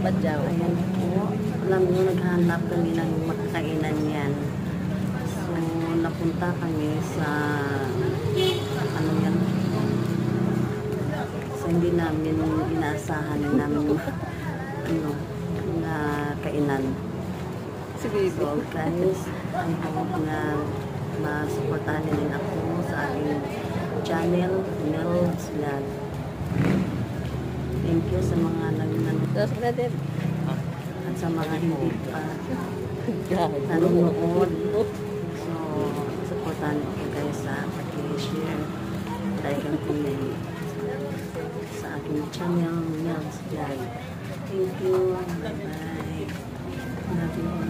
Badyaw. Ayan po. Alam nyo, naghanap kami ng makakainan yan. So, napunta kami sa ano yan, sa hindi namin inaasahan namin ano, na kainan. Si baby. So guys, I hope na masuportahan din ako sa aking channel, Mel's Vlog. Thank you sa mga nanonood Tapos na din. at sa mga hindi pa nanonood. So, supportahan ako guys sa pag-share, like and comment sa aking channel, Mel's Vlog. Thank you. Bye-bye. Love you all.